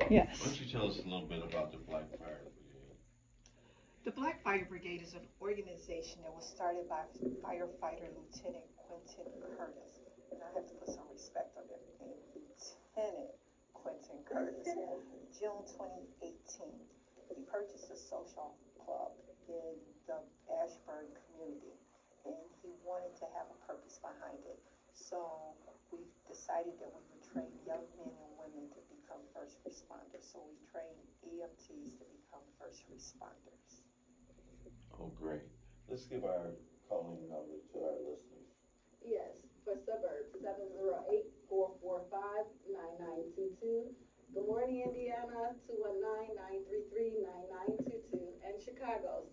Yes. Why don't you tell us a little bit about the Black Fire Brigade? The Black Fire Brigade is an organization that was started by firefighter Lieutenant Quentin Curtis. And I have to put some respect on their name, Lieutenant Quentin Curtis. June 2018, he purchased a social club in the Ashburn community, and he wanted to have a purpose behind it. So we decided that we would train young men and women to become first responders. So we train EMTs to become first responders. Oh, great. Let's give our calling number to our listeners. Yes, for suburbs, 708-445-9922. Good morning, Indiana, 219-933-9922. And Chicago,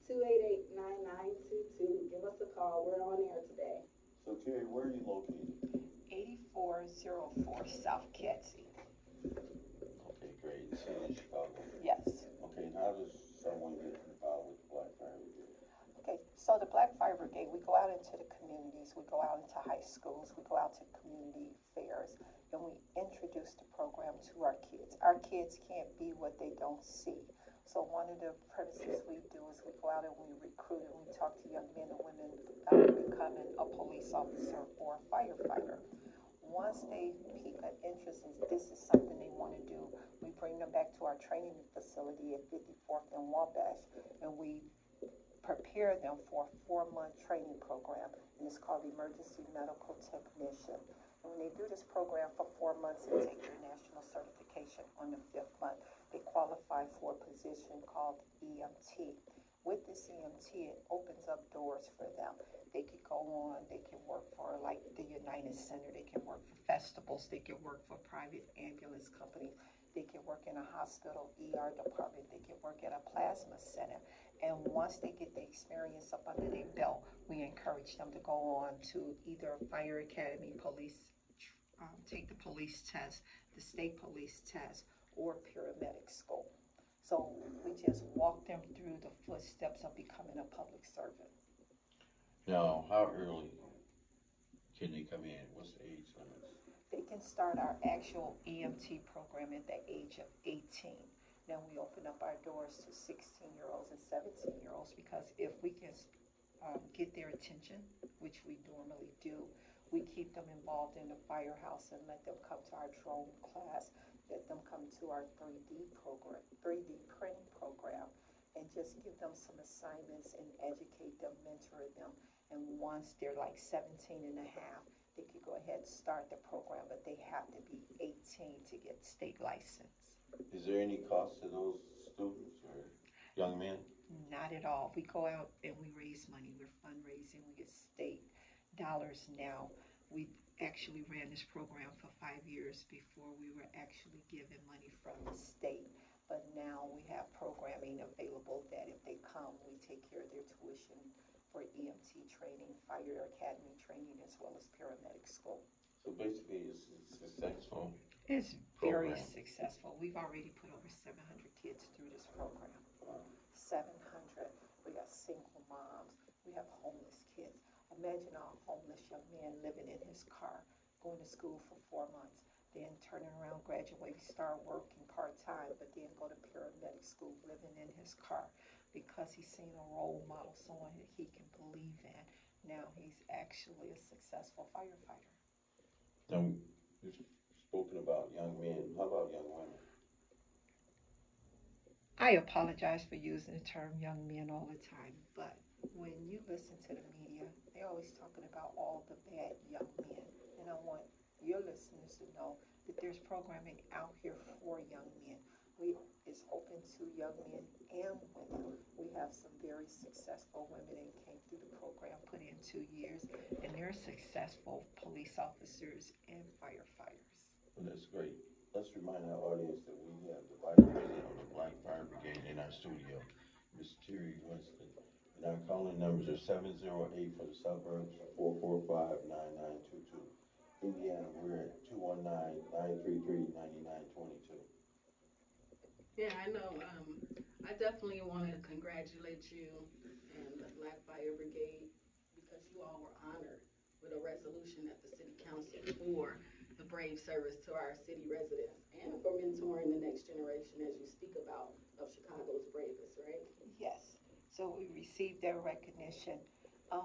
773-288-9922. Give us a call. We're on air today. So, Terry, where are you located? 8404 South Kedzie. Okay, great. In the city of Chicago. Yes. Okay, and how does someone get involved with the Black Fire Brigade? Okay, so the Black Fire Brigade, we go out into the communities, we go out into high schools, we go out to community fairs, and we introduce the program to our kids. Our kids can't be what they don't see. So one of the premises we do is we go out and we recruit and we talk to young men and women about becoming a police officer or a firefighter. Once they pique an interest in this is something they want to do, we bring them back to our training facility at 54th and Wabash, and we prepare them for a 4-month training program, and it's called Emergency Medical Technician. And when they do this program for 4 months and take their national certification on the 5th month, they qualify for a position called EMT. With this EMT, it opens up doors for them. They could go on, they can work for like the United Center, they can work for festivals, they can work for private ambulance companies, they can work in a hospital ER department, they can work at a plasma center. And once they get the experience up under their belt, we encourage them to go on to either fire academy, police, take the police test, the state police test, or paramedic school. So we just walk them through the footsteps of becoming a public servant. Now, how early can they come in? What's the age limits? They can start our actual EMT program at the age of 18. Now we open up our doors to 16-year-olds and 17-year-olds because if we can get their attention, which we normally do, we keep them involved in the firehouse and let them come to our drone class, let them come to our 3D program, 3D printing program, and just give them some assignments and educate them, mentor them. And once they're like 17 and a half, they could go ahead and start the program, but they have to be 18 to get state license. Is there any cost to those students or young men? Not at all. We go out and we raise money. We're fundraising. We get state dollars now. We actually ran this program for 5 years before we were actually given money from the state. But now we have programming available that if they come, we take care of their tuition for EMT training, fire academy training, as well as paramedic school. So basically, it's a successful It's very program. successful. We've already put over 700 kids through this program. Wow. 700. We got single moms. We have homeless kids. Imagine a homeless young man living in his car, going to school for 4 months, then turning around, graduating, start working part-time, but then go to paramedic school, living in his car because he's seen a role model, someone that he can believe in. Now he's actually a successful firefighter. Now, we've spoken about young men. How about young women? I apologize for using the term young men all the time, but when you listen to the media, they're always talking about all the bad young men. And I want your listeners to know that there's programming out here for young men. We It's open to young men and women. We have some very successful women that came through the program, put in 2 years, and they're successful police officers and firefighters. Well, that's great. Let's remind our audience that we have the Vice President of the Black Fire Brigade in our studio, Ms. Terry Winston. And our calling numbers are 708 for the suburbs, 445-9922. Indiana, we're at 219-933-9922. Yeah, I know. I definitely want to congratulate you and the Black Fire Brigade because you all were honored with a resolution at the City Council for the brave service to our city residents. and for mentoring the next generation, as you speak about, of Chicago's bravest, right? Yes. So we received their recognition.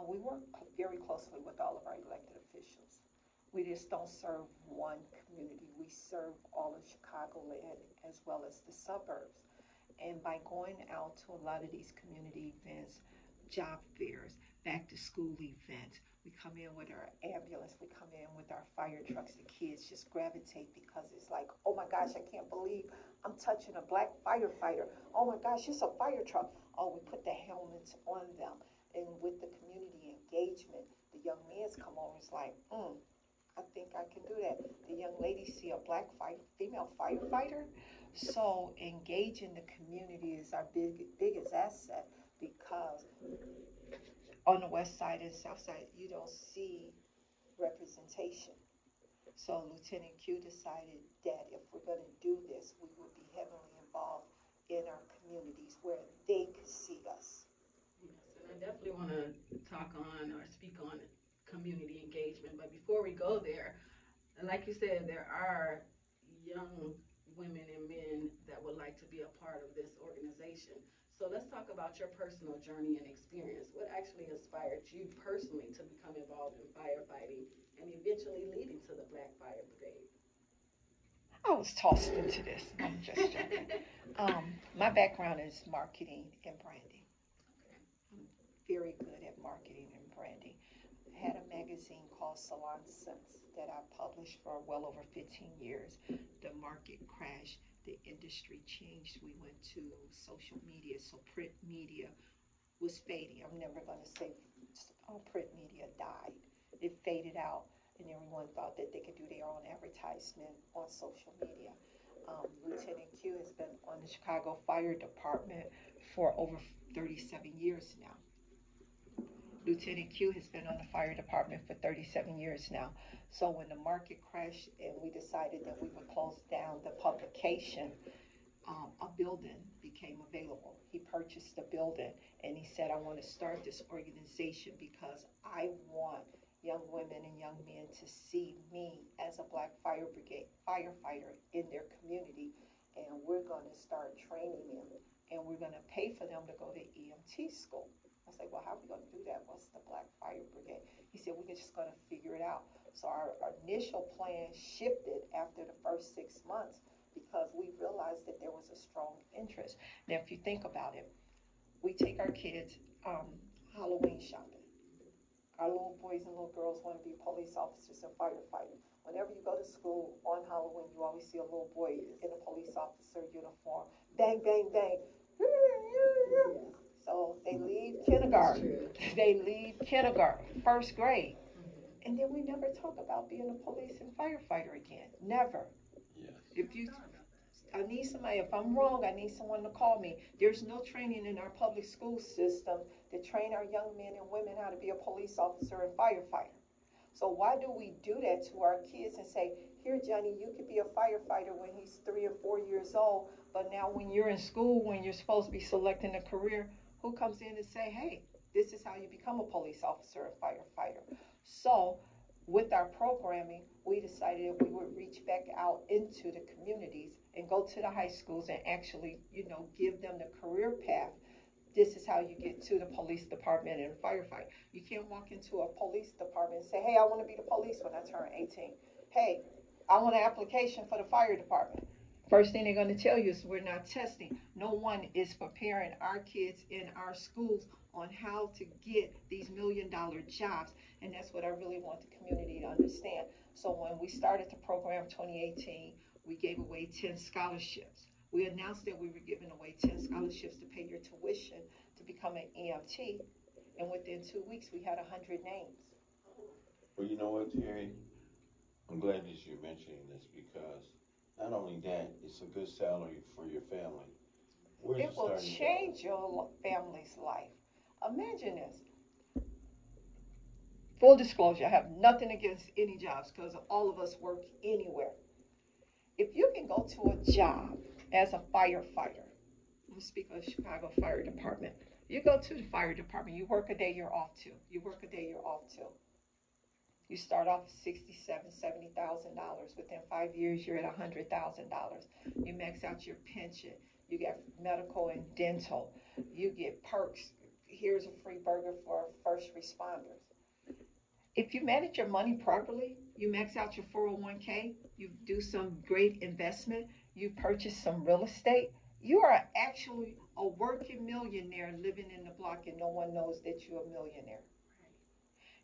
We work very closely with all of our elected officials. We just don't serve one community. We serve all of Chicagoland as well as the suburbs. And by going out to a lot of these community events, job fairs, back to school events, we come in with our ambulance, we come in with our fire trucks. The kids just gravitate because it's like, oh my gosh, I can't believe I'm touching a black firefighter. Oh my gosh, it's a fire truck. Oh, we put the helmets on them. And with the community engagement, the young men's come over, it's like, I think I can do that. The young ladies see a black female firefighter. So engaging the community is our biggest asset because on the west side and south side, you don't see representation. So Lieutenant Q decided that if we're going to do this, we would be heavily involved in our communities where they could see us. Yes, and I definitely want to talk on or speak on community engagement. But before we go there, like you said, there are young women and men that would like to be a part of this organization. So let's talk about your personal journey and experience. What actually inspired you personally to become involved in firefighting and eventually leading to the Black Fire Brigade? I was tossed into this. I'm just joking. My background is marketing and branding. Okay. I'm very good at marketing and branding. I had a magazine called Salon Sense that I published for well over 15 years. The market crashed, the industry changed. We went to social media, so print media was fading. I'm never going to say print media died. It faded out, and everyone thought that they could do their own advertisement on social media. Lieutenant Q has been on the Chicago Fire Department for over 37 years now. Lieutenant Q has been on the fire department for 37 years now. So when the market crashed and we decided that we would close down the publication, a building became available. He purchased the building and he said, I want to start this organization because I want young women and young men to see me as a black fire brigade firefighter in their community. And we're going to start training them and we're going to pay for them to go to EMT school. I was like, well, how are we going to do that? What's the Black Fire Brigade? He said, we're just going to figure it out. So our initial plan shifted after the first 6 months because we realized that there was a strong interest. Now, if you think about it, we take our kids Halloween shopping. Our little boys and little girls want to be police officers and firefighters. Whenever you go to school on Halloween, you always see a little boy in a police officer uniform. Bang, bang, bang. So they leave kindergarten. They leave kindergarten, first grade. And then we never talk about being a police and firefighter again. Never. Yes. If you, I need somebody, if I'm wrong, I need someone to call me. There's no training in our public school system to train our young men and women how to be a police officer and firefighter. So why do we do that to our kids and say, here, Johnny, you could be a firefighter when he's 3 or 4 years old, but now when you're in school, when you're supposed to be selecting a career, who comes in and say, hey, this is how you become a police officer and firefighter? So with our programming, we decided that we would reach back out into the communities and go to the high schools and actually, give them the career path. This is how you get to the police department and firefight. You can't walk into a police department and say, hey, I want to be the police when I turn 18. Hey, I want an application for the fire department. First thing they're going to tell you is we're not testing. No one is preparing our kids in our schools on how to get these $1 million jobs. And that's what I really want the community to understand. So when we started the program 2018, we gave away 10 scholarships. We announced that we were giving away 10 scholarships to pay your tuition to become an EMT. And within 2 weeks, we had 100 names. Well, you know what, Terry? I'm glad that you're mentioning this because not only that, it's a good salary for your family. It will change your family's life. Imagine this. Full disclosure, I have nothing against any jobs because all of us work anywhere. If you can go to a job as a firefighter, I'm speaking of the Chicago Fire Department. You go to the fire department, you work a day, you're off too. You work a day, you're off too. You start off at $70,000. Within 5 years, you're at $100,000. You max out your pension. You get medical and dental. You get perks. Here's a free burger for first responders. If you manage your money properly, you max out your 401k, you do some great investment, you purchase some real estate, you are actually a working millionaire living in the block and no one knows that you're a millionaire.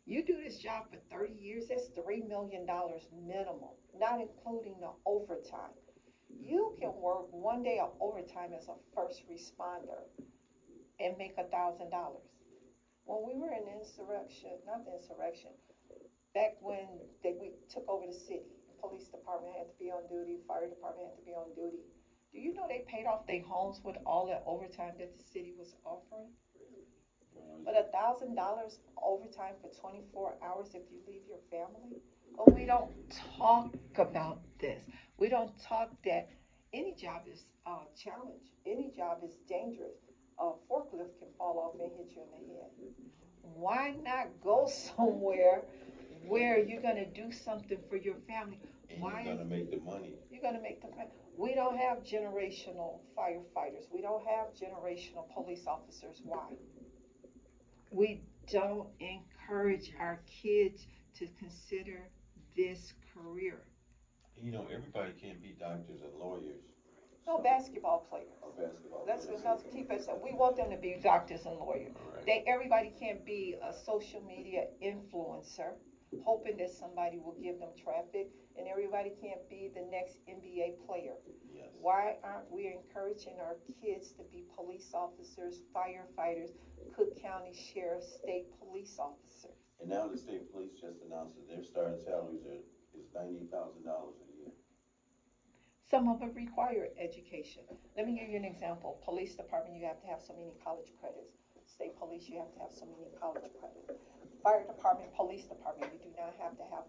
You do this job for 30 years, that's $3 million minimum, not including the overtime. You can work one day of overtime as a first responder and make $1,000. When we were in the insurrection, not the insurrection, back when we took over the city, the police department had to be on duty, fire department had to be on duty. Do you know they paid off their homes with all that overtime that the city was offering? But $1,000 overtime for 24 hours if you leave your family? But we don't talk about this. We don't talk that any job is a challenge. Any job is dangerous. A forklift can fall off and hit you in the head. Why not go somewhere where you're going to do something for your family? And you're going to make the money. You're going to make the money. We don't have generational firefighters. We don't have generational police officers. Why? We don't encourage our kids to consider this career. You know, everybody can't be doctors and lawyers. No, basketball players. Or basketball Let's players. keep it. We want them to be doctors and lawyers. Right. Everybody can't be a social media influencer, hoping that somebody will give them traffic, and everybody can't be the next NBA player. Yes. Why aren't we encouraging our kids to be police officers, firefighters, Cook County Sheriff, state police officers? And now the state police just announced that their starting salaries is $90,000 a year. Some of them require education. Let me give you an example. Police department, you have to have so many college credits. State police, you have to have so many college credits. Fire department, police department, you do not have to have,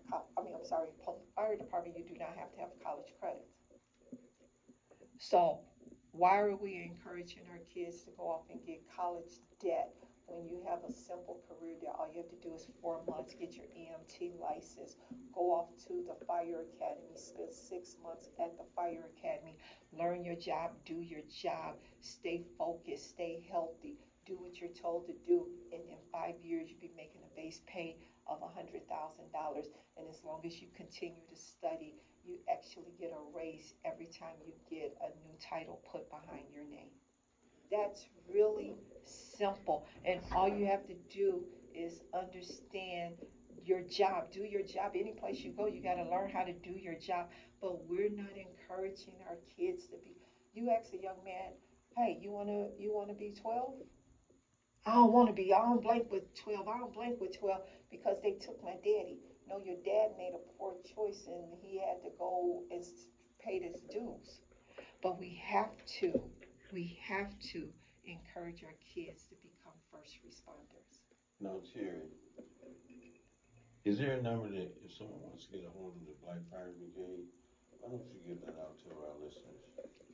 fire department, you do not have to have college credits. So why are we encouraging our kids to go off and get college debt when you have a simple career that all you have to do is 4 months, get your EMT license, go off to the fire academy, spend 6 months at the fire academy, learn your job, do your job, stay focused, stay healthy, do what you're told to do, and in 5 years you'll be making a base pay of $100,000. And as long as you continue to study, you actually get a raise every time you get a new title put behind your name. That's really simple, and all you have to do is understand your job. Do your job. Any place you go, you got to learn how to do your job. But we're not encouraging our kids to be. You ask a young man, "Hey, you wanna be 12?" I don't want to be. I don't blank with 12. I don't blank with 12 because they took my daddy. No, your dad made a poor choice and he had to go and pay his dues. But we have to encourage our kids to become first responders. Now, Terry, is there a number that if someone wants to get a hold of the Black Fire Brigade, why don't you give that out to our listeners?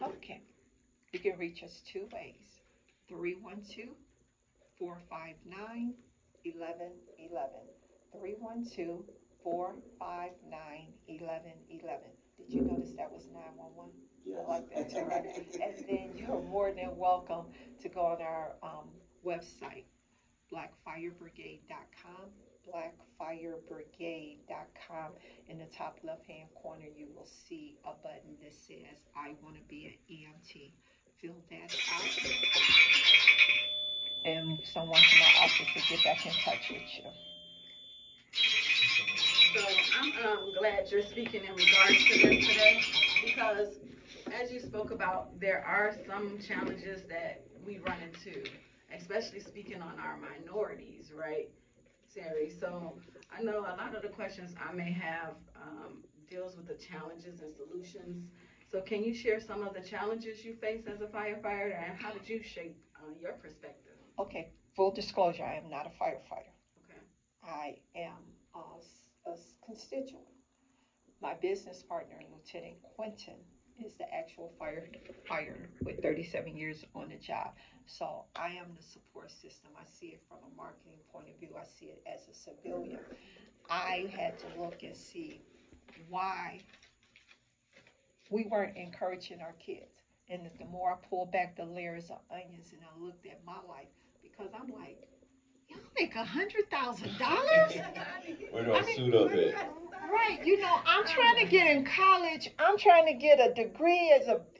Okay. You can reach us 2 ways. 312 459 1111. 312 459 1111. Did you notice that was 911? Yes. I like that too, right? And then you're more than welcome to go on our website, blackfirebrigade.com. blackfirebrigade.com. In the top left-hand corner, you will see a button that says, I want to be an EMT. Fill that out, and someone from my office will get back in touch with you. So I'm glad you're speaking in regards to this today, because as you spoke about, there are some challenges that we run into, especially speaking on our minorities, right, Terry? So I know a lot of the questions I may have deals with the challenges and solutions. So can you share some of the challenges you face as a firefighter, and how did you shape your perspective? Okay, full disclosure, I am not a firefighter. Okay. I am a constituent. My business partner, Lieutenant Quentin, is the actual firefighter with 37 years on the job. So I am the support system. I see it from a marketing point of view. I see it as a civilian. I had to look and see why we weren't encouraging our kids. And the more I pulled back the layers of onions and I looked at my life, because I'm like, y'all make $100,000? Where do I suit up at? Right, I'm trying to get in college. I'm trying to get a degree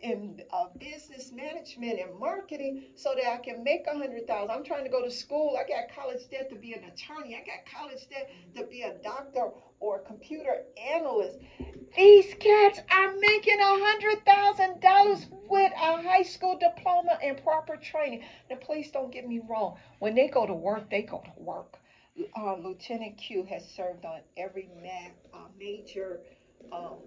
in business management and marketing so that I can make 100,000. I'm trying to go to school. I got college debt to be an attorney. I got college debt to be a doctor or a computer analyst. These cats are making $100,000 with a high school diploma and proper training. Now, please don't get me wrong. When they go to work, they go to work. Lieutenant Q has served on every major um,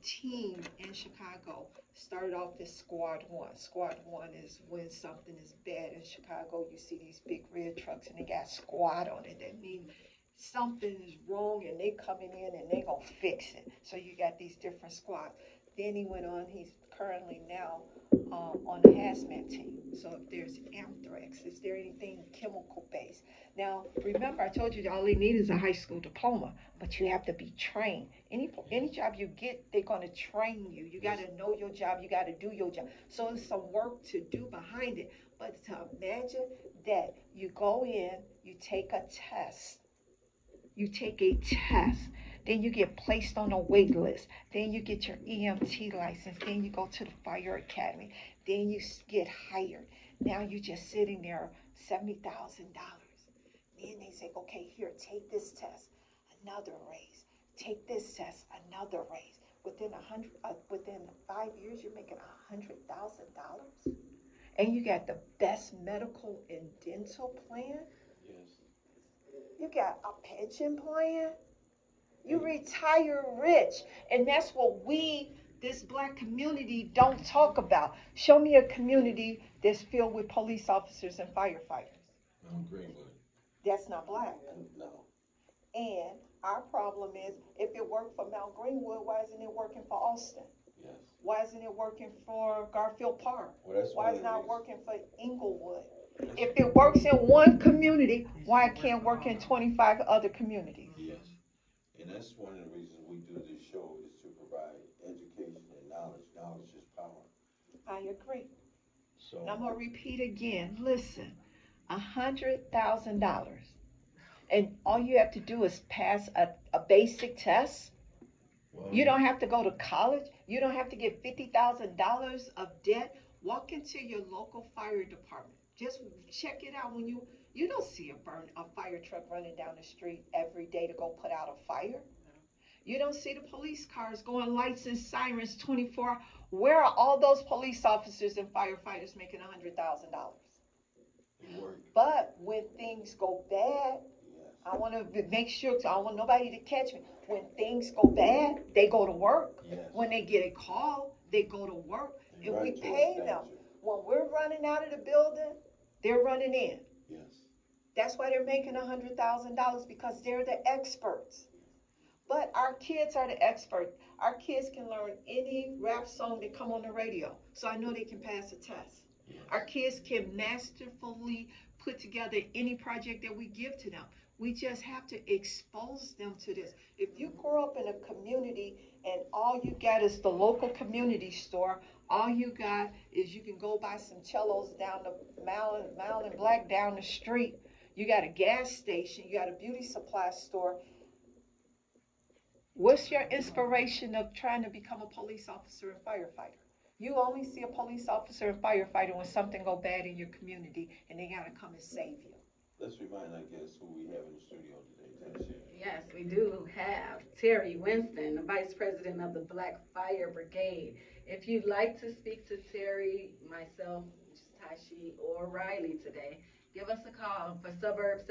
team in Chicago. Started off as Squad 1. Squad 1 is when something is bad in Chicago. You see these big red trucks and they got squad on it. That means something is wrong and they coming in and they gonna fix it. So you got these different squads. Then he went on, he's currently now on the hazmat team. So if there's anthrax, is there anything chemical based? Now, remember, I told you all they need is a high school diploma, but you have to be trained. Any job you get, they're going to train you. You got to know your job. You got to do your job. So there's some work to do behind it. But to imagine that you go in, you take a test. You take a test. Then you get placed on a wait list. Then you get your EMT license. Then you go to the fire academy. Then you get hired. Now you're just sitting there, $70,000. Then they say, okay, here, take this test, another raise. Take this test, another raise. Within 5 years, you're making $100,000, and you got the best medical and dental plan. Yes. You got a pension plan. You retire rich, and that's what this black community, don't talk about. Show me a community that's filled with police officers and firefighters. Greenwood. That's not black. No. And our problem is, if it worked for Mount Greenwood, why isn't it working for Austin? Yes. Why isn't it working for Garfield Park? Well, why is it not working for Inglewood? If it works in one community, why it can't work in 25 other communities? Yes. And that's one of the reasons we do this show, is to provide education and knowledge. Knowledge is power. I agree. So And I'm going to repeat again. Listen, $100,000. And all you have to do is pass a basic test. You don't have to go to college. You don't have to get $50,000 of debt. Walk into your local fire department. Just check it out. When you don't see a fire truck running down the street every day to go put out a fire. You don't see the police cars going lights and sirens 24 hours. Where are all those police officers and firefighters making $100,000? But when things go bad, I want to make sure, I don't want nobody to catch me. When things go bad, they go to work. Yes. When they get a call, they go to work. And we pay them. When we're running out of the building, they're running in. Yes. That's why they're making $100,000, because they're the experts. But our kids are the experts. Our kids can learn any rap song that come on the radio. So I know they can pass a test. Yes. Our kids can masterfully put together any project that we give to them. We just have to expose them to this. If you grow up in a community and all you got is the local community store, all you got is you can go buy some cellos down the Mile and Black down the street. You got a gas station. You got a beauty supply store. What's your inspiration of trying to become a police officer and firefighter? You only see a police officer and firefighter when something go bad in your community and they got to come and save you. Let's remind our guests who we have in the studio today. Yes, we do have Terry Winston, the Vice President of the Black Fire Brigade. If you'd like to speak to Terry, myself, Tashi, or Riley today, give us a call for Suburb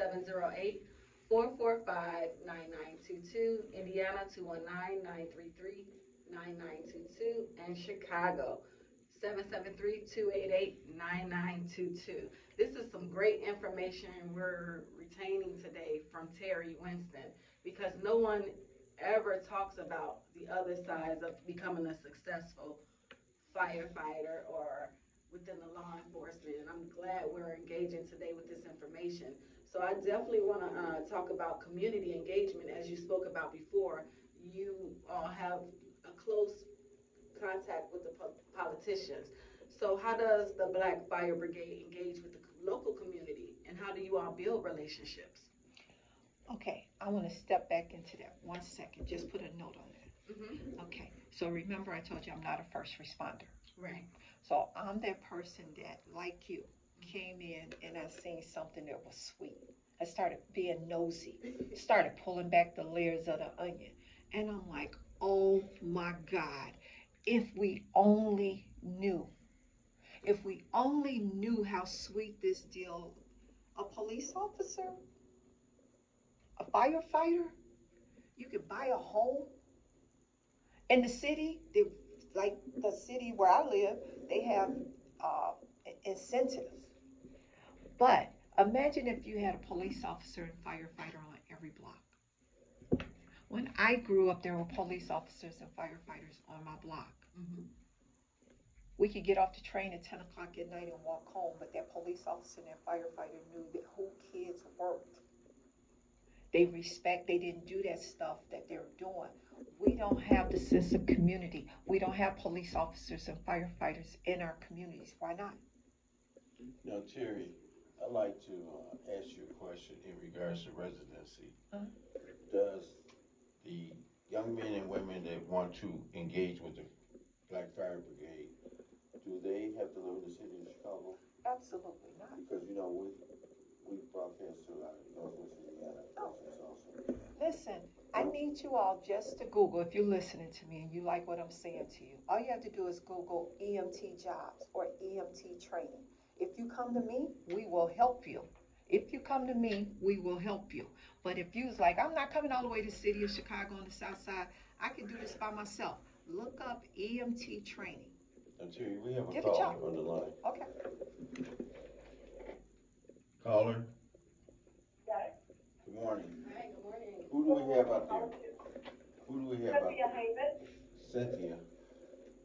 708-445-9922, Indiana 219-933-9922, and Chicago 773-288-9922. This is some great information we're retaining today from Terry Winston, because no one ever talks about the other sides of becoming a successful firefighter or within the law enforcement. And I'm glad we're engaging today with this information. So I definitely want to talk about community engagement, as you spoke about before. You all have a close contact with the politicians. So how does the Black Fire Brigade engage with the local community, and how do you all build relationships? Okay, I want to step back into that 1 second. Just put a note on that. Okay, so remember I told you I'm not a first responder. Right. So I'm that person that, like you, came in and I seen something that was sweet. I started being nosy, started pulling back the layers of the onion. And I'm like, oh my God, if we only knew, if we only knew how sweet this deal, a police officer, a firefighter, you could buy a home in the city, like the city where I live, they have uh, incentives. But imagine if you had a police officer and firefighter on every block. When I grew up, there were police officers and firefighters on my block. Mm-hmm. We could get off the train at 10 o'clock at night and walk home, but that police officer and that firefighter knew that who kids worked. They didn't do that stuff that they're doing. We don't have the sense of community. We don't have police officers and firefighters in our communities. Why not? Now, Terry, I'd like to ask you a question in regards to residency. Uh-huh. Does the young men and women that want to engage with the Black Fire Brigade, do they have to live in the city of Chicago? Absolutely not. Because, you know, we broadcast to Northwest Indiana residents also. Listen, I need you all just to Google, if you're listening to me and you like what I'm saying to you, all you have to do is Google EMT jobs or EMT training. If you come to me, we will help you. If you come to me, we will help you. But if you was like, I'm not coming all the way to the city of Chicago on the south side, I can do this by myself. Look up EMT training. Now, Terry, we have a Give it caller y'all. on the line. Okay. Caller? Good morning. Hi, good morning. Who do we have out there? Who do we have out there? Cynthia.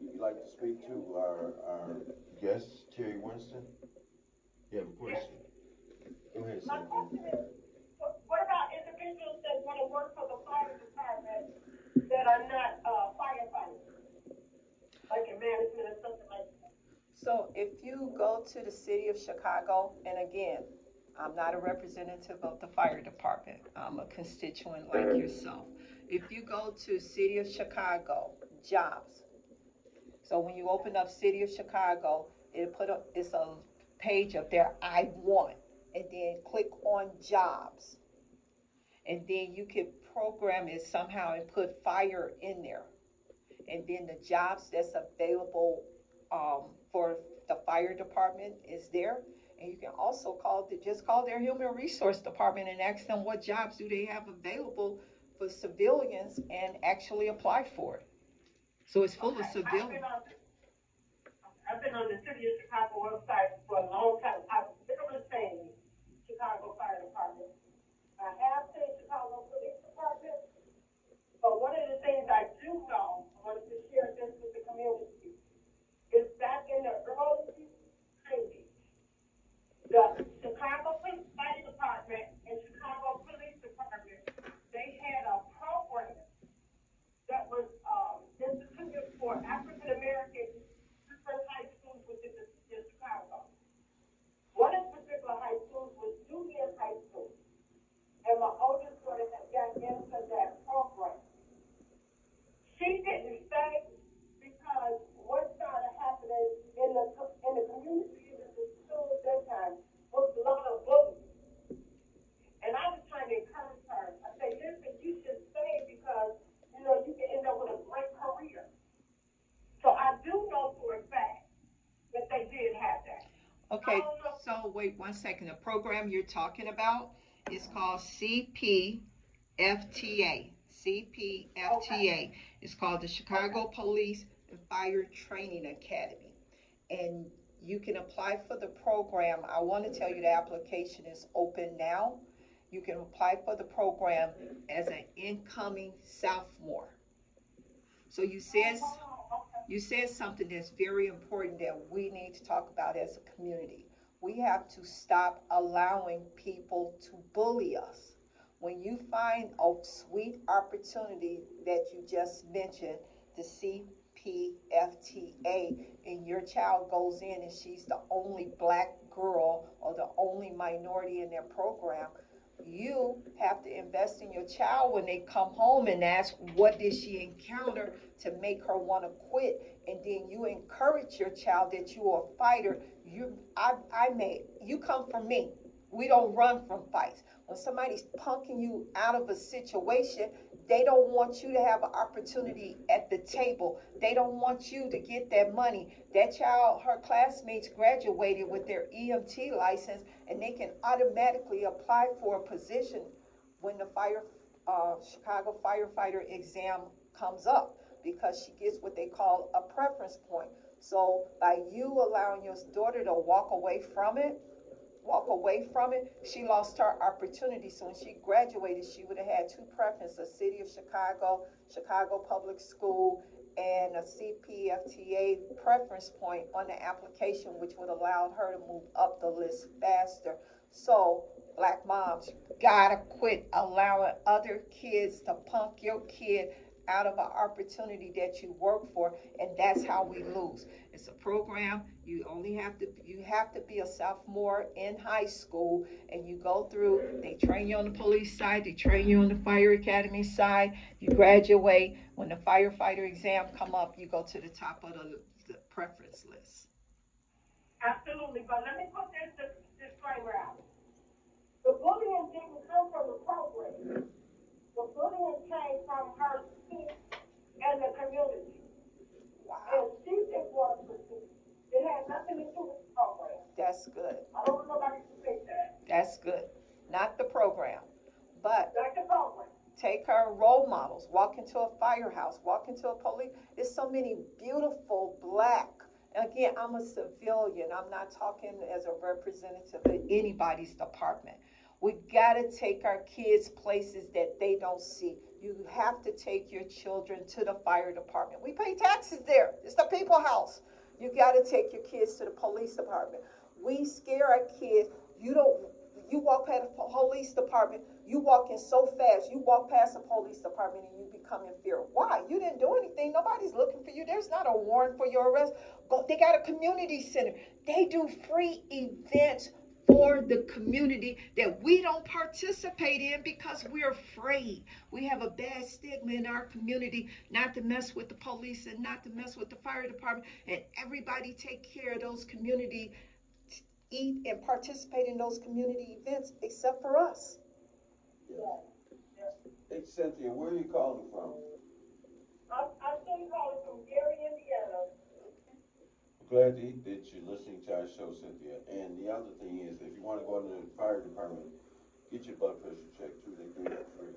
Would you like to speak to our guest, Terry Winston? You have a question? Go ahead, My Cynthia. question is, what about individuals that want to work for the fire department that are not firefighters? Like in management or something like that? So if you go to the city of Chicago, and again, I'm not a representative of the fire department. I'm a constituent like yourself. If you go to City of Chicago, jobs. So when you open up City of Chicago, it's a page up there, I want, and then click on jobs. And then you can program it somehow and put fire in there. And then the jobs that's available for the fire department is there. And you can also just call their human resource department and ask them what jobs do they have available for civilians and actually apply for it. So it's full of civilians. I've been on the City of Chicago website for a long time. I've literally seen Chicago Fire Department. I have seen Chicago Police Department. But one of the things I do know, I wanted to share this with the community, is back in the early 90s, the Chicago Fire Department and Chicago Police Department, they had a program that was instituted for African American different high schools within the city of Chicago. One of the particular high schools was Julian High School, and my oldest daughter had got into that program. She didn't stay because what started happening in the community in the school at that time was a lot of bullying. And I was trying to encourage her. I said, listen, you should stay because, you know, you can end up with a great career. So I do know for a fact that they did have that. Okay, so wait 1 second. The program you're talking about is called CPFTA. CPFTA. Okay. It's called the Chicago Police and Fire Training Academy. And you can apply for the program. I want to tell you the application is open now. You can apply for the program as an incoming sophomore. So you said something that's very important that we need to talk about as a community. We have to stop allowing people to bully us. When you find a sweet opportunity that you just mentioned, the CPFTA, and your child goes in and she's the only black girl or the only minority in their program, you have to invest in your child when they come home and ask what did she encounter to make her want to quit, and then you encourage your child that you are a fighter. You come from me. We don't run from fights. When somebody's punking you out of a situation, they don't want you to have an opportunity at the table. They don't want you to get that money. That child, her classmates graduated with their EMT license, and they can automatically apply for a position when the Chicago firefighter exam comes up, because she gets what they call a preference point. So by you allowing your daughter to walk away from it, she lost her opportunity. So when she graduated, she would have had two preferences: City of Chicago, Chicago Public School, and a CPFTA preference point on the application, which would allow her to move up the list faster. So black moms gotta quit allowing other kids to punk your kid out of an opportunity that you work for, and that's how we lose. It's a program. You have to be a sophomore in high school, and you go through. They train you on the police side. They train you on the fire academy side. You graduate. When the firefighter exam come up, you go to the top of the preference list. Absolutely, but let me put this disclaimer out. The bullying didn't come from the program. The bullying came from her and the community. Wow. And she didn't want to pursue. It had nothing to do with the program. That's good. I don't want nobody to say that. That's good. Not the program, but Not the program. take her role models. Walk into a firehouse. Walk into a police. There's so many beautiful black. And again, I'm a civilian. I'm not talking as a representative of anybody's department. We got to take our kids places that they don't see. You have to take your children to the fire department. We pay taxes there. It's the people house. You got to take your kids to the police department. We scare our kids. You walk past the police department, you walk in so fast, you walk past the police department and you become in fear. Why? You didn't do anything. Nobody's looking for you. There's not a warrant for your arrest. They got a community center. They do free events for the community that we don't participate in because we're afraid. We have a bad stigma in our community not to mess with the police and not to mess with the fire department, and everybody take care of those community, eat and participate in those community events except for us. Yeah. Hey, Cynthia, where are you calling from? I'm still calling from Gary, Indiana. Glad that you're listening to our show, Cynthia. And the other thing is, if you want to go into the fire department, get your blood pressure checked too. They do that free.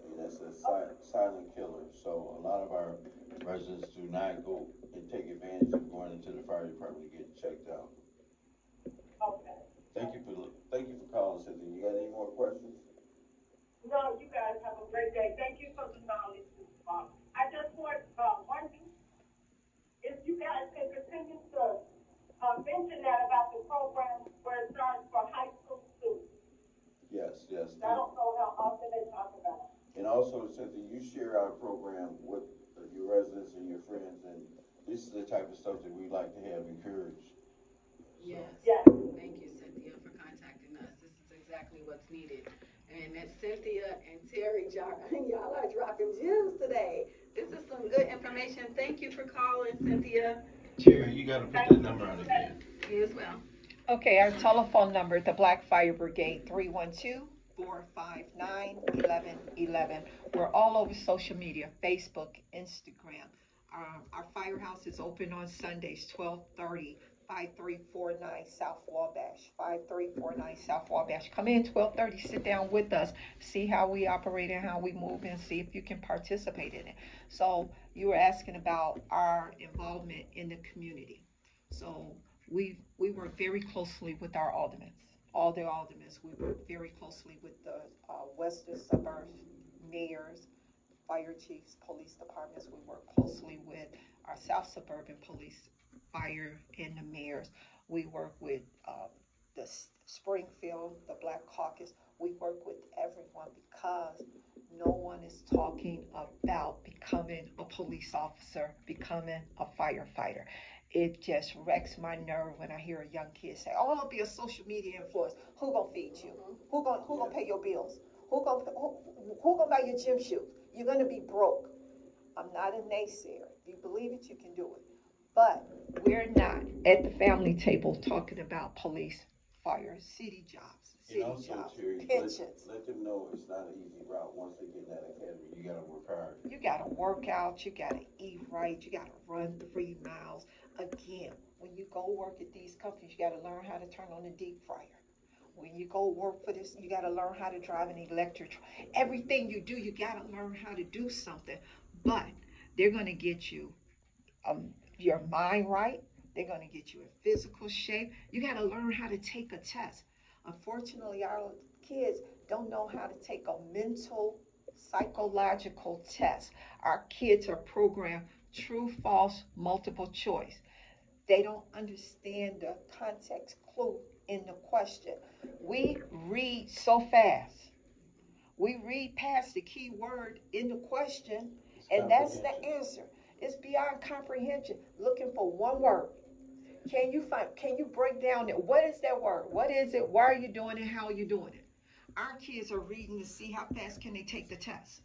And that's a silent killer. So a lot of our residents do not go and take advantage of going into the fire department to get checked out. Okay. Thank you for calling, Cynthia. You got any more questions? No, you guys have a great day. Thank you for the knowledge. I just want one thing. If you guys can continue to mention that about the program where it starts for high school students. Yes. I don't know how often they talk about it. And also, Cynthia, you share our program with your residents and your friends, and this is the type of stuff that we like to have encouraged. Yes. Yes. Thank you, Cynthia, for contacting us. This is exactly what's needed. And that's Cynthia and Terry. Y'all are dropping gems today. This is some good information. Thank you for calling, Cynthia. Terry, you got to put that number out again. You as well. Okay, our telephone number, the Black Fire Brigade, 312-459-1111. We're all over social media, Facebook, Instagram. Our firehouse is open on Sundays, 12:30. 5349 South Wabash. 5349 South Wabash. Come in 12:30. Sit down with us. See how we operate and how we move, and see if you can participate in it. So you were asking about our involvement in the community. So we work very closely with our aldermen. All the aldermen. We work very closely with the western suburbs mayors, fire chiefs, police departments. We work closely with our south suburban police, fire, and the mayors. We work with the Springfield, the Black Caucus, we work with everyone because no one is talking about becoming a police officer, becoming a firefighter. It just wrecks my nerve when I hear a young kid say, "Oh, I'll be a social media influencer." Who gonna feed you? Who gonna pay your bills? Who gonna buy your gym shoes? You're gonna be broke. I'm not a naysayer. If you believe it, you can do it. But we're not at the family table talking about police, fire, city jobs, Terry, pensions. let them know it's not an easy route. Once they get in that academy, you gotta work hard. You gotta work out, you gotta eat right, you gotta run 3 miles. Again, when you go work at these companies, you gotta learn how to turn on the deep fryer. When you go work for this, you gotta learn how to drive an electric. Everything you do, you gotta learn how to do something. But they're gonna get you your mind right. They're gonna get you in physical shape. You gotta learn how to take a test. Unfortunately, our kids don't know how to take a mental, psychological test. Our kids are programmed true, false, multiple choice. They don't understand the context clue in the question. We read so fast. We read past the key word in the question, and that's the answer. It's beyond comprehension. Looking for one word. Can you break down it? What is that word? What is it? Why are you doing it? How are you doing it? Our kids are reading to see how fast can they take the test.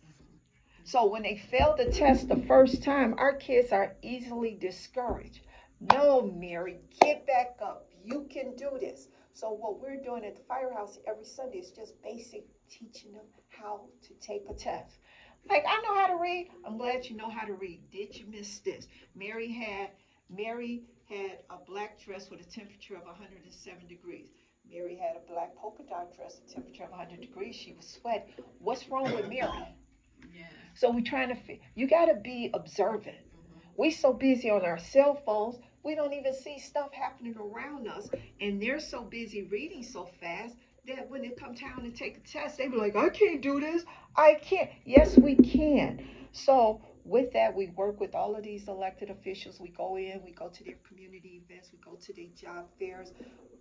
So when they fail the test the first time, our kids are easily discouraged. No, Mary, get back up. You can do this. So what we're doing at the Firehouse every Sunday is just basic teaching them how to take a test. Like, I know how to read. I'm glad you know how to read. Did you miss this? Mary had a black dress with a temperature of 107 degrees. Mary had a black polka dot dress, a temperature of 100 degrees. She was sweating. What's wrong with Mary? Yeah. So we're trying to, you got to be observant. We so busy on our cell phones, we don't even see stuff happening around us. And they're so busy reading so fast that when it comes time to take a test, they be like, "I can't do this. I can't." Yes, we can. So with that, we work with all of these elected officials. We go in, we go to their community events, we go to their job fairs.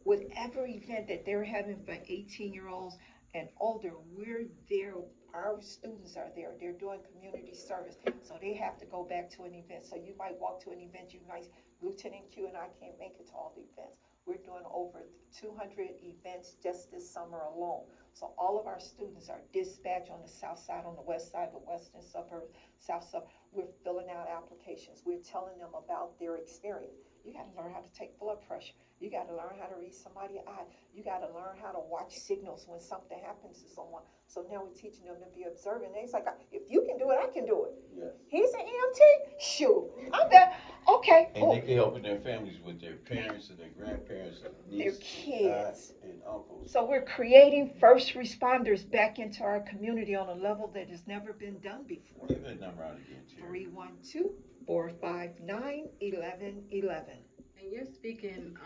Whatever event that they're having for 18-year-olds and older, we're there. Our students are there. They're doing community service. So they have to go back to an event. So you might walk to an event, you might, Lieutenant Q and I can't make it to all the events. We're doing over 200 events just this summer alone. So all of our students are dispatched on the south side, on the west side, the western suburbs, south suburbs. We're filling out applications. We're telling them about their experience. You got to learn how to take blood pressure. You got to learn how to read somebody's eye. You got to learn how to watch signals when something happens to someone. So now we're teaching them to be observant. And it's like, if you can do it, I can do it. Yes. He's an EMT? Shoot. I'm there. Okay. And they can help with their families, with their parents and their grandparents, and their kids and uncles. So we're creating first responders back into our community on a level that has never been done before. Give that number out again, Terry. 312-459-1111. And you're speaking,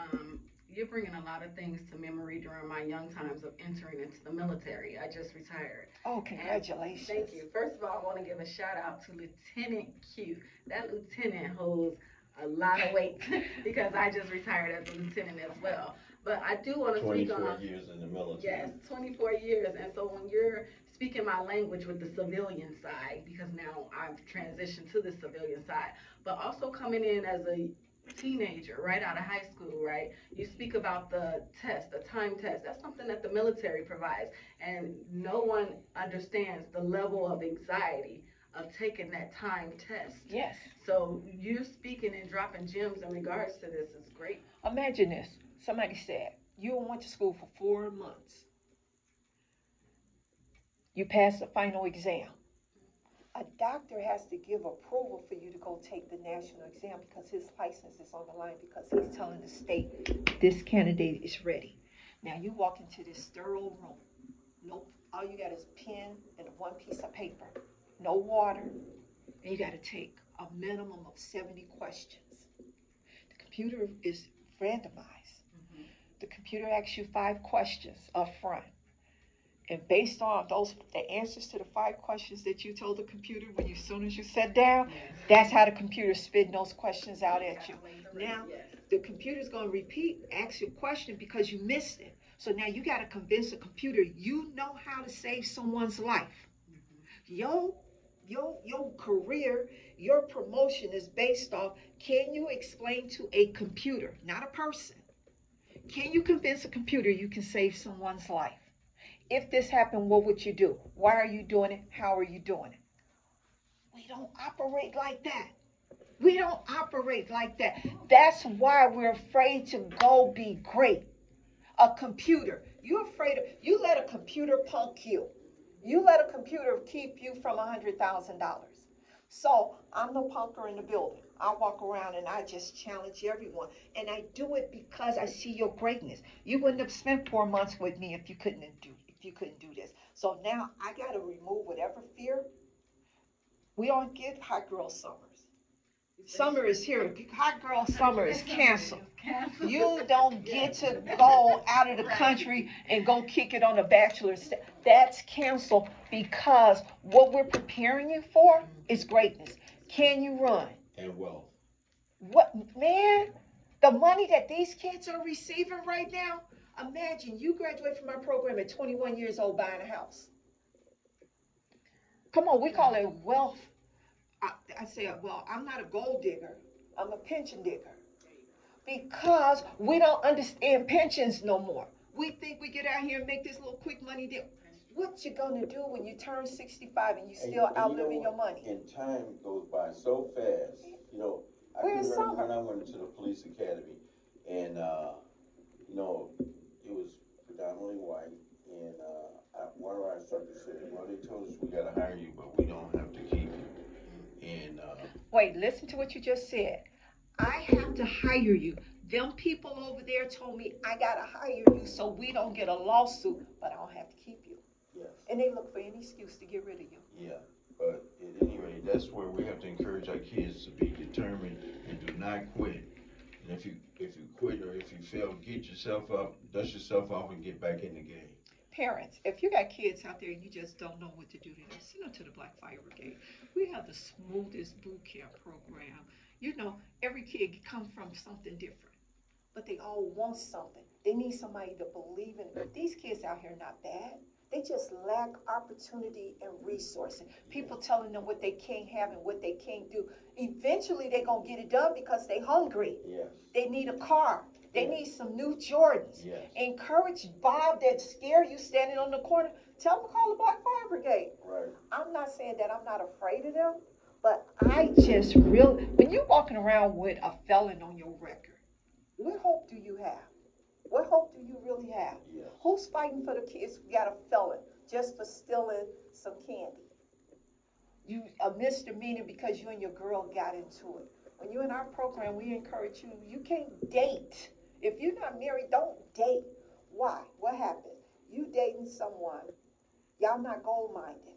you're bringing a lot of things to memory during my young times of entering into the military. I just retired. Oh, congratulations. And thank you. First of all, I want to give a shout out to Lieutenant Q. That lieutenant holds a lot of weight because I just retired as a lieutenant as well. But I do want to speak on 24 years in the military. Yes, 24 years. And so when you're speaking my language with the civilian side, because now I've transitioned to the civilian side, but also coming in as a teenager right out of high school, right? You speak about the test, the time test. That's something that the military provides, and no one understands the level of anxiety of taking that time test. Yes. So you speaking and dropping gems in regards to this is great. Imagine this. Somebody said, you went to school for 4 months. You passed the final exam. A doctor has to give approval for you to go take the national exam because his license is on the line, because he's telling the state this candidate is ready. Now you walk into this sterile room. Nope. All you got is a pen and one piece of paper. No water. And you got to take a minimum of 70 questions. The computer is randomized. Mm-hmm. The computer asks you 5 questions up front. And based on the answers to the 5 questions that you told the computer as soon as you sat down, yes, that's how the computer's spitting those questions out at you. Now, yes, the computer's going to repeat, ask you a question because you missed it. So now you got to convince the computer you know how to save someone's life. Your career, your promotion is based off, can you explain to a computer, not a person, can you convince a computer you can save someone's life? If this happened, what would you do? Why are you doing it? How are you doing it? We don't operate like that. We don't operate like that. That's why we're afraid to go be great. A computer, you're afraid of, you let a computer punk you. You let a computer keep you from $100,000. So I'm the punker in the building. I walk around and I just challenge everyone. And I do it because I see your greatness. You wouldn't have spent 4 months with me if you couldn't do this. So now I gotta remove whatever fear. We don't get hot girl summers. Summer is here. Hot girl summer is canceled. You don't get to go out of the country and go kick it on a bachelor's. That's canceled because what we're preparing you for is greatness. Can you run? And wealth. What, man? The money that these kids are receiving right now, imagine you graduate from our program at 21 years old buying a house. Come on, we call it wealth. I say, well, I'm not a gold digger. I'm a pension digger. Because we don't understand pensions no more. We think we get out here and make this little quick money deal. What you gonna do when you turn 65 and you still outliving your money? And time goes by so fast. You know, I can remember when I went to the police academy, and you know, it was predominantly white, and one of our instructors said, "Well, they told us we gotta hire you, but we don't have to keep you." And wait, listen to what you just said. I have to hire you. Them people over there told me I gotta hire you so we don't get a lawsuit, but I don't have to keep you. yes. And they look for any excuse to get rid of you. Yeah, but at any rate, that's where we have to encourage our kids to be determined and do not quit. And if you quit or if you fail, get yourself up, dust yourself off, and get back in the game. Parents, if you got kids out there and you just don't know what to do to them, send them to the Black Fire Brigade. We have the smoothest boot camp program. You know, every kid comes from something different, but they all want something. They need somebody to believe in them. These kids out here are not bad. They just lack opportunity and resources. People telling them what they can't have and what they can't do. Eventually, they're going to get it done because they're hungry. Yes. They need a car. They need some new Jordans. Yes. Encourage Bob that scare you standing on the corner. Tell them to call the Black Fire Brigade. Right. I'm not saying that I'm not afraid of them, but I just really, when you're walking around with a felon on your record, what hope do you have? What hope do you really have? Yes. Who's fighting for the kids who got a felon just for stealing some candy? You a misdemeanor because you and your girl got into it. When you're in our program, we encourage you, you can't date. If you're not married, don't date. Why? What happened? You dating someone, y'all not goal-minded.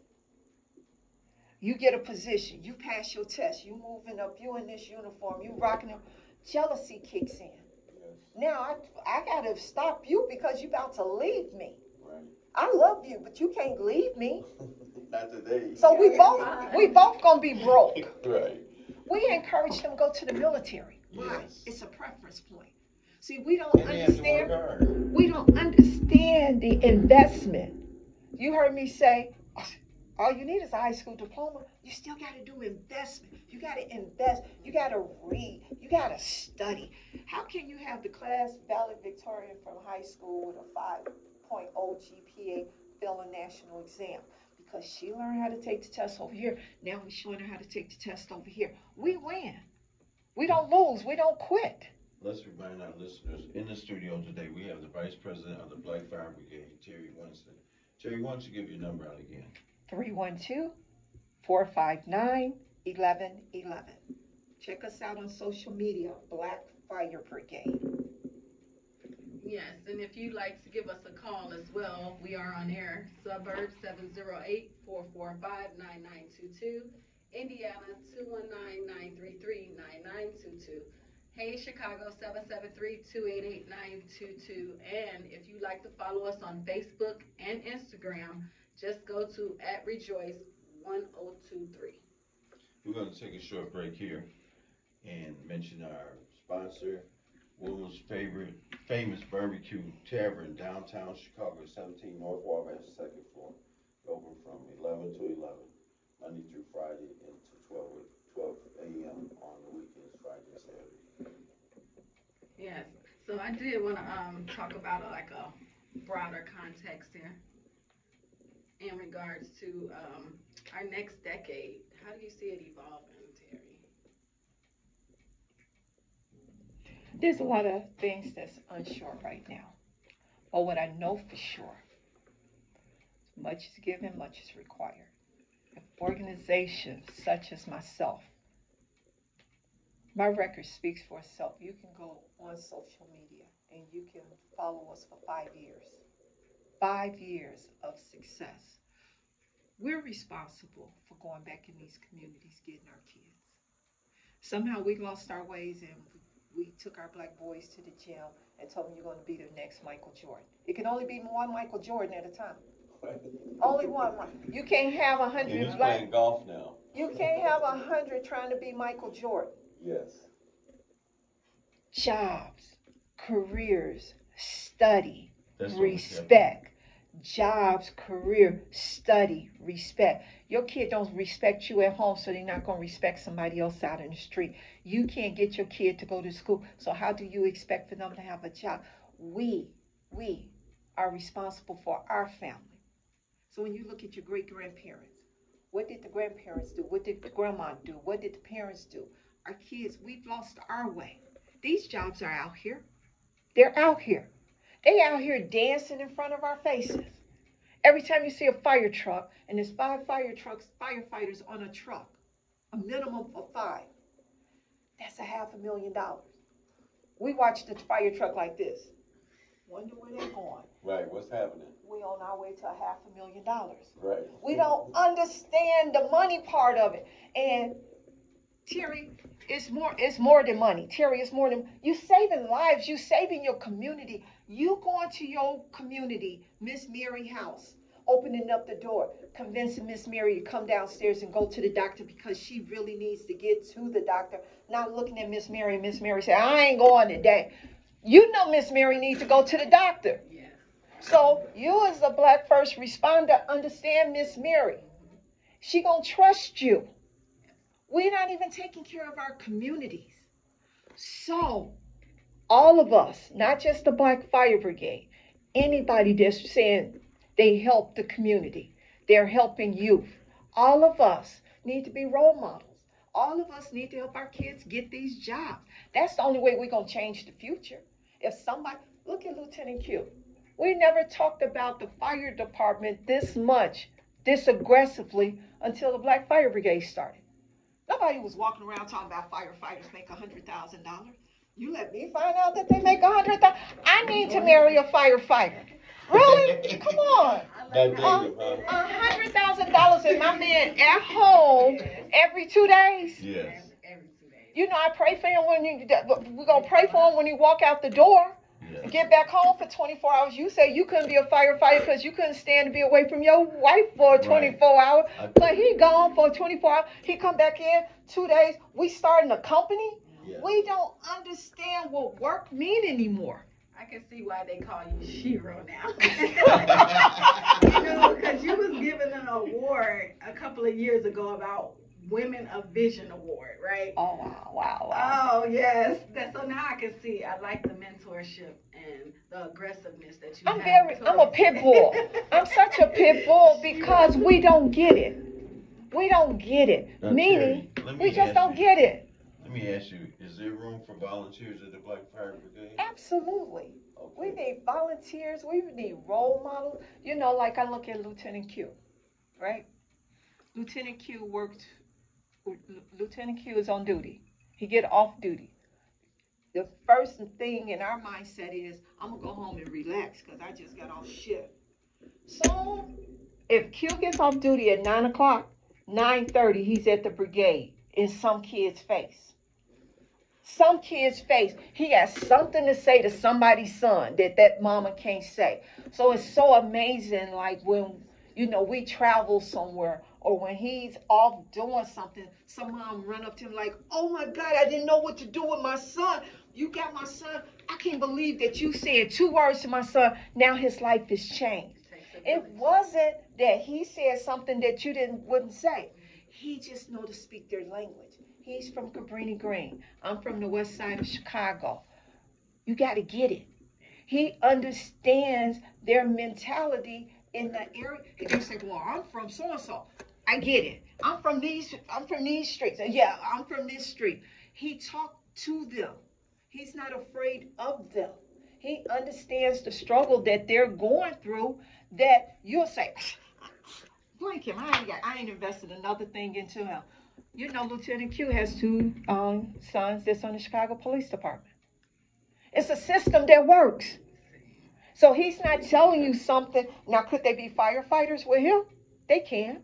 You get a position, you pass your test, you moving up, you in this uniform, you rocking them. Jealousy kicks in. Yes. Now I gotta stop you because you about to leave me. Right. I love you, but you can't leave me. Not today. So we both gonna be broke. Right. We encourage them to go to the military. Why? Yes. It's a preference point. See, we don't And they have to work hard. We don't understand the investment. You heard me say, all you need is a high school diploma. You still got to do investment. You got to invest. You got to read. You got to study. How can you have the class valedictorian from high school with a 5.0 GPA fail a national exam? Because she learned how to take the test over here. Now we're showing her how to take the test over here. We win. We don't lose. We don't quit. Let's remind our listeners, in the studio today, we have the Vice President of the Black Fire Brigade, Terry Winston. Terry, why don't you give your number out again? 312-459-1111. Check us out on social media, Black Fire Brigade. Yes, and if you'd like to give us a call as well, we are on air, suburb 708-445-9922, Indiana 219-933-9922. Hey, Chicago 773-288-922. And if you'd like to follow us on Facebook and Instagram, just go to @rejoice1023. We're going to take a short break here and mention our sponsor, woman's favorite famous barbecue tavern downtown Chicago, 17 North Wabash, second floor. Open from 11 to 11, Monday through Friday, and to 12 a.m. on the weekends, Friday and Saturday. Yes. So I did want to talk about like a broader context here in regards to our next decade. How do you see it evolving, Terry? There's a lot of things that's unsure right now. But what I know for sure, much is given, much is required. If organizations such as myself, my record speaks for itself. You can go on social media and you can follow us for 5 years. 5 years of success. We're responsible for going back in these communities, getting our kids. Somehow we lost our ways and we took our black boys to the gym and told them you're going to be the next Michael Jordan. It can only be one Michael Jordan at a time. Only one. You can't have 100 And he's black. playing golf now. You can't have 100 trying to be Michael Jordan. Yes. Jobs, careers, study, That's respect. Jobs, career, study, respect. Your kid don't respect you at home, so they're not going to respect somebody else out in the street. You can't get your kid to go to school, so how do you expect for them to have a job? We are responsible for our family. So when you look at your great-grandparents, what did the grandparents do? What did the grandma do? What did the parents do? Our kids, we've lost our way. These jobs are out here. They're out here. They out here dancing in front of our faces. Every time you see a fire truck, and there's 5 firefighters on a truck, a minimum of 5, that's $500,000. We watch the fire truck like this. Wonder where they're going. Right, what's happening? We on our way to $500,000. Right. We don't understand the money part of it. And Terry, it's more than money. Terry, it's more than you saving lives, you saving your community. You going to your community, Miss Mary house, opening up the door, convincing Miss Mary to come downstairs and go to the doctor because she really needs to get to the doctor. Not looking at Miss Mary, and Miss Mary say, I ain't going today. You know Miss Mary needs to go to the doctor. Yeah. So you as a black first responder understand Miss Mary. She gonna trust you. We're not even taking care of our communities. So all of us, not just the Black Fire Brigade, anybody that's saying they help the community, they're helping youth, all of us need to be role models. All of us need to help our kids get these jobs. That's the only way we're going to change the future. If somebody, look at Lieutenant Q. We never talked about the fire department this much, this aggressively, until the Black Fire Brigade started. Nobody was walking around talking about firefighters make $100,000. You let me find out that they make $100,000. I need to marry a firefighter. Really? Come on. $100,000 and my man at home every 2 days. Yes. Every 2 days. You know, I pray for him we're going to pray for him when he walk out the door. Yes. Get back home for 24 hours. You say you couldn't be a firefighter because you couldn't stand to be away from your wife for 24 hours. But he gone for 24 hours. He come back in 2 days. We starting a company. Yes. We don't understand what work mean anymore. I can see why they call you Shiro now. You know, because you was given an award a couple of years ago about Women of Vision Award, right? Oh, wow. Oh, yes. So now I can see. I like the mentorship and the aggressiveness that you have. I'm a pit bull. I'm such a pit bull because we don't get it. We don't get it. Now, Meaning, Terry, we just don't get it. Let me ask you, is there room for volunteers at the Black Fire Brigade? Absolutely. Okay. We need volunteers. We need role models. You know, like I look at Lieutenant Q, right? Lieutenant Q is on duty. He get off duty. The first thing in our mindset is, I'm going to go home and relax because I just got off shift. So if Q gets off duty at 9 o'clock, 9:30, he's at the brigade in some kid's face. Some kid's face. He has something to say to somebody's son that mama can't say. So it's so amazing, like when, you know, we travel somewhere or when he's off doing something, some mom run up to him like, oh my God, I didn't know what to do with my son. You got my son. I can't believe that you said 2 words to my son. Now his life is changed. It wasn't that he said something that you wouldn't say. He just know to speak their language. He's from Cabrini Green. I'm from the west side of Chicago. You got to get it. He understands their mentality in the area. They say, well, I'm from so-and-so. I get it. I'm from these streets. Yeah, I'm from this street. He talked to them. He's not afraid of them. He understands the struggle that they're going through, that you'll say, blank him. I ain't invested another thing into him. You know, Lieutenant Q has 2 sons that's on the Chicago Police Department. It's a system that works. So he's not telling you something. Now, could they be firefighters with him? They can.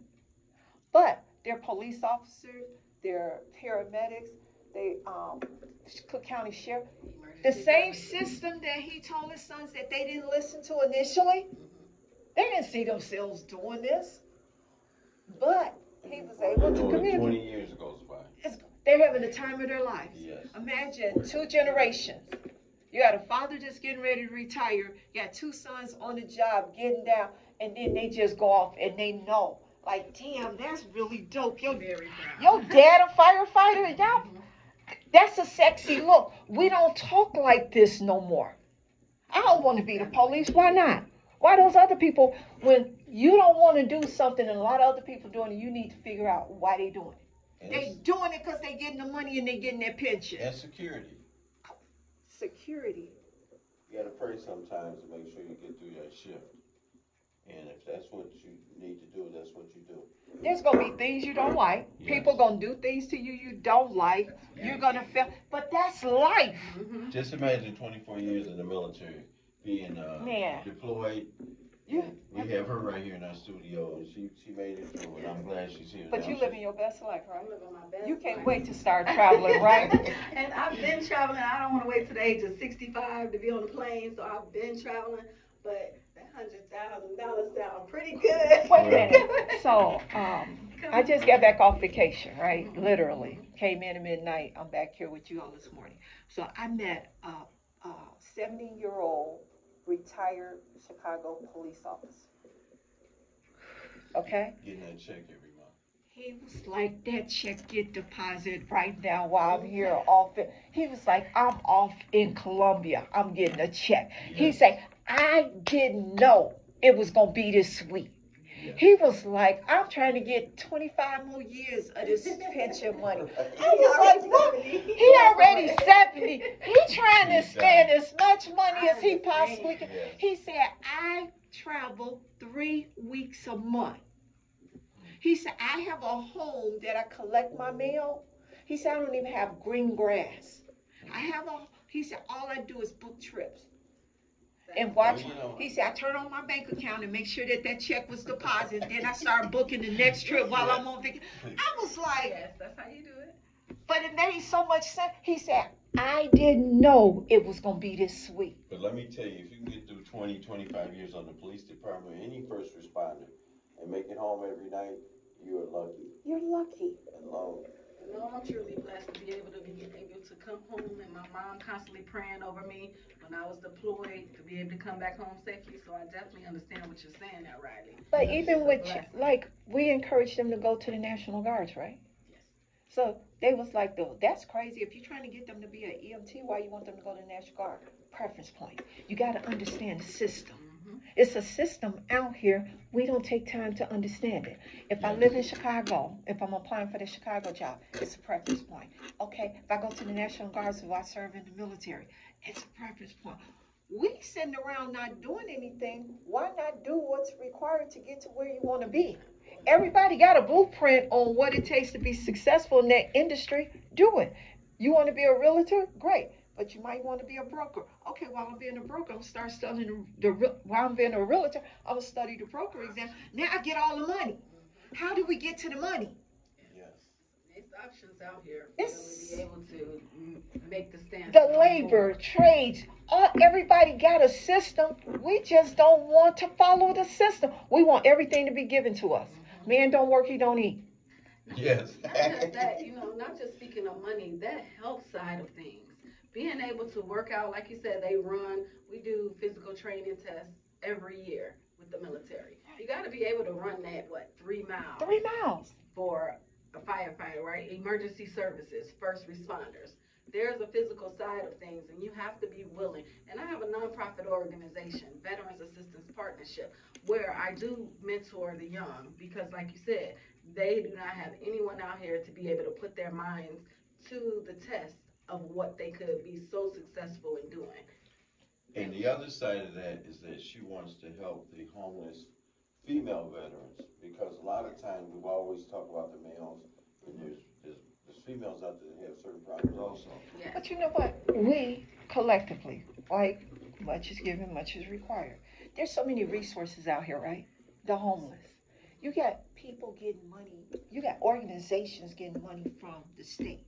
But they're police officers, they're paramedics, they Cook County Sheriff. The same system that he told his sons that they didn't listen to initially, they didn't see themselves doing this. But he was able to communicate. 20 years goes by. They're having the time of their lives. Yes. Imagine 2 generations. You got a father just getting ready to retire. You got 2 sons on the job getting down, and then they just go off and they know. Like, damn, that's really dope. Your dad a firefighter? Y'all, that's a sexy look. We don't talk like this no more. I don't want to be the police. Why not? Why those other people, when you don't want to do something and a lot of other people doing it, you need to figure out why they doing it. They doing it because they getting the money and they getting their pension. And security. Security. You got to pray sometimes to make sure you get through that shift. And if that's what you need to do, that's what you do. There's going to be things you don't like. Yes. People going to do things to you you don't like. You're going to feel, but that's life. Mm-hmm. Just imagine 24 years in the military, being deployed. You, we have her right here in our studio, and she made it through, and I'm glad she's here. But you living your best life, right? I'm living my best You can't life. wait to start traveling, right? And I've been traveling. I don't want to wait to the age of 65 to be on the plane, so I've been traveling. But that $100,000 sounds pretty good. Wait a minute. So, I just got back off vacation, right? Literally. Came in at midnight. I'm back here with you all this morning. So I met a 70-year-old retired Chicago police officer. Okay? Getting that check every month. He was like, that check get deposited right now while I'm here off it. He was like, I'm off in Colombia. I'm getting a check. Yeah. He said, I didn't know it was going to be this sweet. Yeah. He was like, I'm trying to get 25 more years of this pension money. I was like, what? He already 70. He trying to spend as much money as he possibly can. Yes. He said, I travel 3 weeks a month. He said, I have a home that I collect my mail. He said, I don't even have green grass. He said, all I do is book trips. And watch, he said, I turn on my bank account and make sure that that check was deposited. Then I start booking the next trip while I'm on vacation. I was like, Yes, that's how you do it. but it made so much sense. He said, I didn't know it was going to be this sweet. But let me tell you, if you can get through 20, 25 years on the police department, any first responder, and make it home every night, you're lucky. You're lucky. And long. No, I'm truly blessed to be able to come home, and my mom constantly praying over me when I was deployed to be able to come back home safely. So I definitely understand what you're saying there, Riley. But even It's a with, blessing. like, we encouraged them to go to the National Guards, right? Yes. So they was like, that's crazy. If you're trying to get them to be an EMT, why you want them to go to the National Guard? Preference point. You got to understand the system. Mm-hmm. It's a system out here. We don't take time to understand it. If I live in Chicago, if I'm applying for the Chicago job, it's a preference point. Okay, if I go to the National Guard, so I serve in the military, it's a preference point. We sitting around not doing anything. Why not do what's required to get to where you want to be? Everybody got a blueprint on what it takes to be successful in that industry. Do it. You want to be a realtor? Great. But you might want to be a broker. Okay, while I'm being a broker, I'm start studying while I'm being a realtor, I'm gonna study the broker exam. Now I get all the money. How do we get to the money? Yes. There's options out here for It's- them to be able to make the stand. The labor, trades, everybody got a system. We just don't want to follow the system. We want everything to be given to us. Man don't work, he don't eat. Yes. Not just that, not just speaking of money, that health side of things. being able to work out, like you said, we do physical training tests every year with the military. You got to be able to run that, 3 miles? 3 miles. For a firefighter, right? Emergency services, first responders. There's a physical side of things, and you have to be willing. And I have a nonprofit organization, Veterans Assistance Partnership, where I do mentor the young because, like you said, they do not have anyone out here to be able to put their minds to the test of what they could be so successful in doing. And the other side of that is that she wants to help the homeless female veterans, because a lot of times we've always talked about the males, and there's females out there that have certain problems also. Yes. But you know what? We collectively, like, much is given, much is required. There's so many resources out here, right? The homeless. You got people getting money. You got organizations getting money from the state.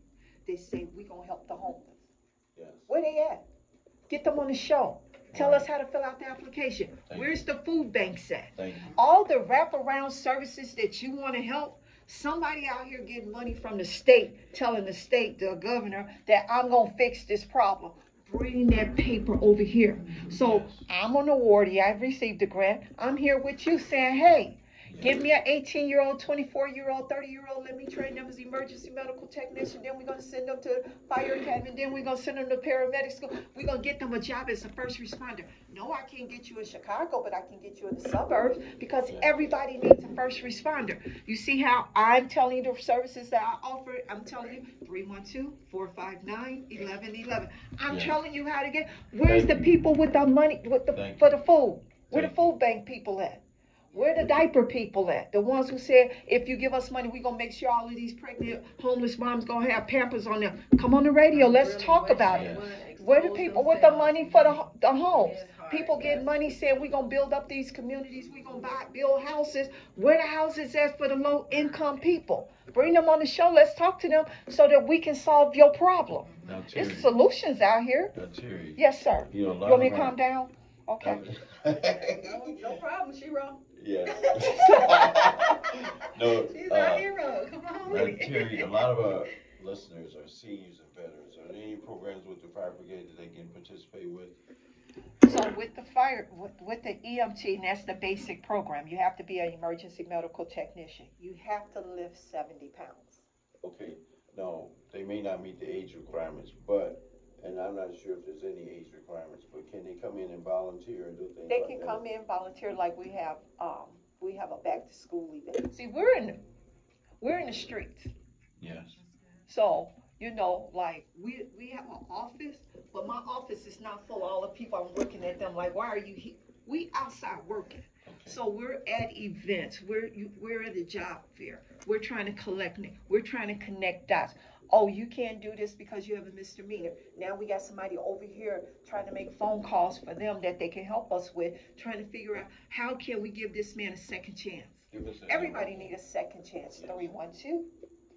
They say, we're going to help the homeless. Yes. Where they at? Get them on the show. Tell us how to fill out the application. Where's the food banks at? Thank you. All the wraparound services that you want to help, somebody out here getting money from the state, telling the state, the governor, that I'm going to fix this problem. Bring that paper over here. So I'm an awardee. I've received a grant. I'm here with you saying, hey, give me an 18-year-old, 24-year-old, 30-year-old. Let me train them as emergency medical technician. Then we're going to send them to fire academy. Then we're going to send them to paramedic school. We're going to get them a job as a first responder. No, I can't get you in Chicago, but I can get you in the suburbs because everybody needs a first responder. You see how I'm telling you the services that I offer? I'm telling you 312-459-1111. I'm telling you how to get. Where's the people with the money for the food? Where the food bank people at? Where the diaper people at? The ones who said, if you give us money, we're going to make sure all of these pregnant homeless moms going to have Pampers on them. Come on the radio. Let's talk about it. Where the people with the money for the homes? People getting money saying we're going to build up these communities. We're going to build houses. Where the houses at for the low income people? Bring them on the show. Let's talk to them so that we can solve your problem. There's solutions out here. Terry, yes, sir. You want me to calm down? Okay. No problem, Shiro. Yes. No, she's our hero. Come on. Terry, a lot of our listeners are seniors and veterans. Are there any programs with the fire brigade that they can participate with? So with the with the EMT, and that's the basic program, you have to be an emergency medical technician. You have to lift 70 pounds. Okay. Now, they may not meet the age requirements, but, and I'm not sure if there's any age requirements, but can they come in and volunteer and do things They like can that? come in, volunteer, like we have a back to school event. See, we're in the streets. Yes. So, you know, like we have an office, but my office is not full of all the people. I'm looking at them like, why are you here? We outside working. Okay. So we're at events. We're at a job fair. We're trying to we're trying to connect dots. Oh, you can't do this because you have a misdemeanor. Now we got somebody over here trying to make phone calls for them that they can help us with, trying to figure out how can we give this man a second chance. Everybody needs a second chance.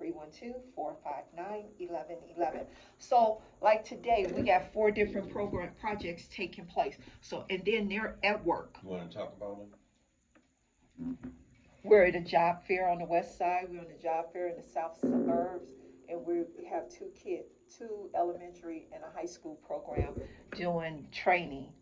312-459-1111. So, like today, we got 4 different projects taking place. So, and then they're at work. You want to talk about them? We're at a job fair on the west side. We're on the job fair in the south suburbs. And we have 2 elementary and a high school program doing training,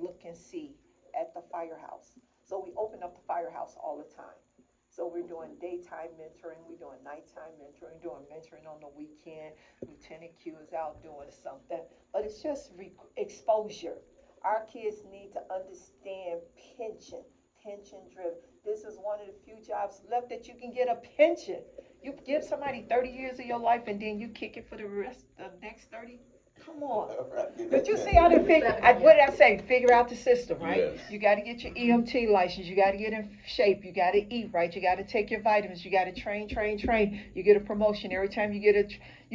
look and see at the firehouse. So we open up the firehouse all the time. So we're doing daytime mentoring, we're doing nighttime mentoring, doing mentoring on the weekend. Lieutenant Q is out doing something, but it's just exposure. Our kids need to understand pension driven. This is one of the few jobs left that you can get a pension. You give somebody 30 years of your life and then you kick it for the next 30. Come on. But you see how to what did I say? Figure out the system, right? Yes. You got to get your EMT license. You got to get in shape. You got to eat right. You got to take your vitamins. You got to train. You get a promotion every time you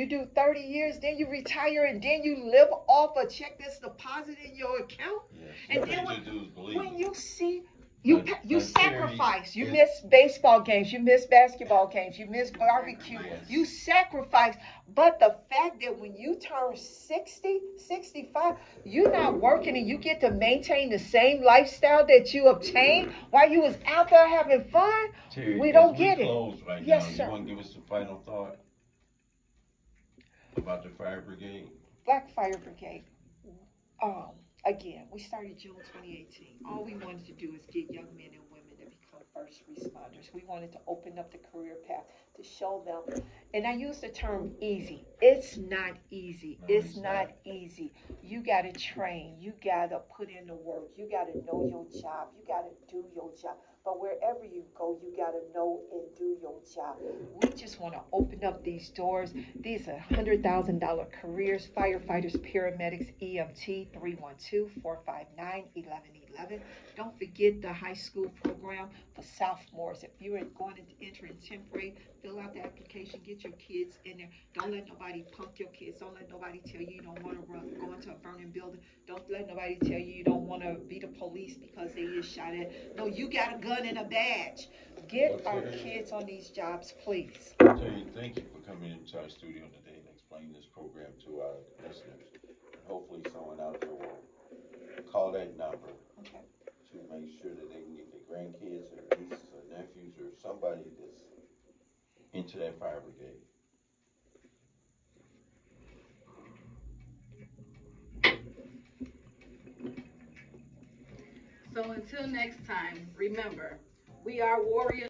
do 30 years, then you retire, and then you live off a check that's deposited in your account. Yes. And then when you see, you sacrifice. You miss baseball games. You miss basketball games. You miss barbecue. Yes. You sacrifice. But the fact that when you turn 60, 65, you're not working and you get to maintain the same lifestyle that you obtained while you was out there having fun, Terry, we don't get it. Right yes, now, sir. You want to give us a final thought about the fire brigade? Black Fire Brigade, again, we started June 2018. All we wanted to do is get young men and women to become first responders. We wanted to open up the career path to show them. And I use the term easy. It's not easy. It's not easy. You got to train. You got to put in the work. You got to know your job. You got to do your job. But wherever you go, you got to know and do your job. We just want to open up these doors. These are $100,000 careers: firefighters, paramedics, EMT, 312-459-1111. Don't forget the high school program for sophomores. If you're going to enter in 10th grade, fill out the application, get your kids in there. Don't let nobody punk your kids. Don't let nobody tell you don't want to go into a burning building. Don't let nobody tell you don't want to be the police because they get shot at. No, you got a gun and a badge. Get our kids on these jobs, please. Terry, thank you for coming into our studio today and explaining this program to our listeners. Hopefully someone out there will call that number to make sure that they can get their grandkids or nieces or nephews or somebody that's into that fire brigade. So until next time, remember, we are warriors.